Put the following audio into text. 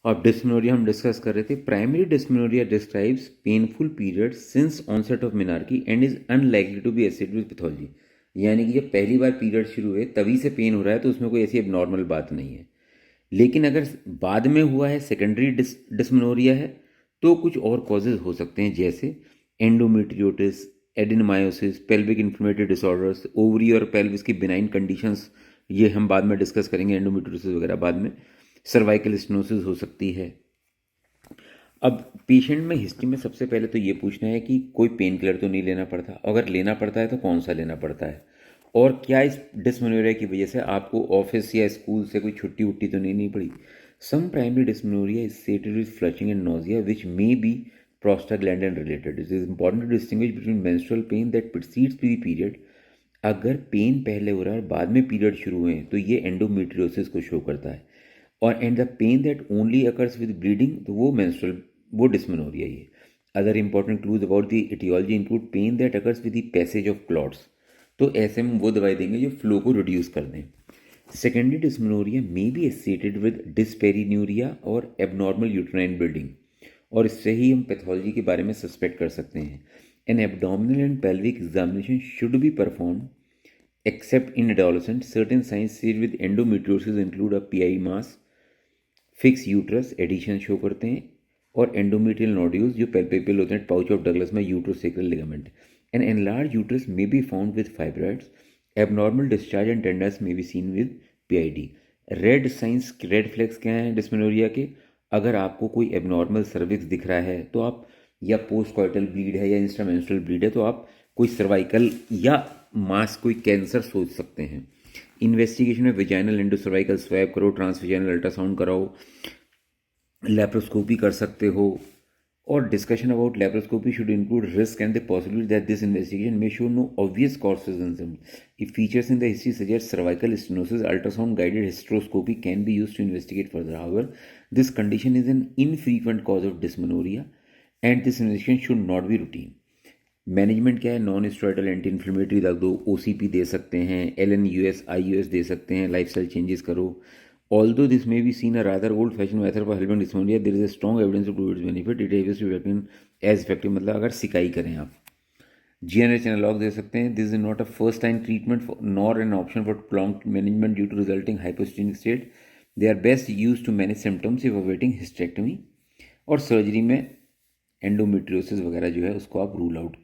और डिस्मेनोरिया हम डिस्कस कर रहे थे। Primary dysmenorrhoea describes painful period since onset of menarche and is unlikely to be associated with pathology. यानी कि जब पहली बार पीरियड शुरू हुए तभी से पेन हो रहा है तो उसमें कोई ऐसी एबनॉर्मल बात नहीं है। लेकिन अगर बाद में हुआ है, सेकेंडरी डिस्मेनोरिया है, तो कुछ और कॉजेज हो सकते हैं, जैसे endometriosis, adenomyosis, pelvic inflammatory disorders, ovary और पेल्विस की बिनाइन कंडीशंस, ये हम बाद में डिस्कस करेंगे, एंडोमेट्रियोसिस वगैरह बाद में। सर्वाइकल स्टेनोसिस हो सकती है। अब पेशेंट में हिस्ट्री में सबसे पहले तो ये पूछना है कि कोई पेन किलर तो नहीं लेना पड़ता, अगर लेना पड़ता है तो कौन सा लेना पड़ता है, और क्या इस डिस्मेनोरिया की वजह से आपको ऑफिस या स्कूल से कोई छुट्टी उट्टी तो नहीं पड़ी। Some primary dysmenorrhoea is seated with flushing and nausea which may be prostaglandin related. It is important to distinguish between menstrual pain that precedes the period. अगर पेन पहले हो रहा है और बाद में पीरियड शुरू हुए हैं तो ये एंडोमेट्रियोसिस को शो करता है। और and the pain that only occurs with bleeding, तो वो मेंस्ट्रुअल, वो डिस्मेनोरिया ही है। Other important clues about the aetiology include pain that occurs with the passage of clots, तो ऐसे में वो दवाई देंगे जो फ्लो को रिड्यूस कर दें। Secondary dysmenorrhea may be associated with dyspareunia और एबनॉर्मल यूट्राइन बिल्डिंग, और इससे ही हम पैथोलॉजी के बारे में सस्पेक्ट कर सकते हैं। An abdominal and pelvic examination should be perform except in adolescents. Certain signs seen with endometriosis include a PI mass, fix uterus adhesion show करते हैं, और एंडोमेट्रियल नोड्यूल्स जो पेल्पेबल होते हैं पाउच ऑफ डगलस में, uterosacral ligament. An enlarged uterus may be found with fibroids. Abnormal discharge and tenders may be seen with PID। Red signs, red flags क्या हैं dysmenorrhoea के? अगर आपको कोई एबनॉर्मल सर्विक्स दिख रहा है तो आप, या पोस्ट कॉइटल ब्लीड है या इंस्ट्रामेंस्ट्रुअल ब्लीड है, तो आप कोई सर्वाइकल या मास कोई कैंसर सोच सकते हैं। इन्वेस्टिगेशन में विजाइनल एंडोसर्वाइकल स्वैब करो, ट्रांसविजाइनल अल्ट्रासाउंड कराओ, लेप्रोस्कोपी कर सकते हो। और discussion about laparoscopy should include risk and the possibility that this investigation may show no obvious causes and symptoms. If features in the history suggest cervical stenosis, ultrasound guided hysteroscopy can be used to investigate further. However, this condition is an infrequent cause of dysmenorrhea and this investigation should not be routine. Management क्या है? Non steroidal anti inflammatory रख दो, OCP दे सकते हैं, LNUS IUS दे सकते हैं, lifestyle changes करो। Although this may be seen a rather old-fashioned method for helping dysmenorrhea, there is a strong evidence to prove its benefit. It appears to be working as effective, मतलब अगर सिकाई करें आप। GNRH analogue दे सकते हैं। This is not a first line treatment nor an option for prolonged management due to resulting hyposthenic state. They are best used to manage symptoms if awaiting hysterectomy. और surgery में endometriosis वगैरह जो है उसको आप रूल आउट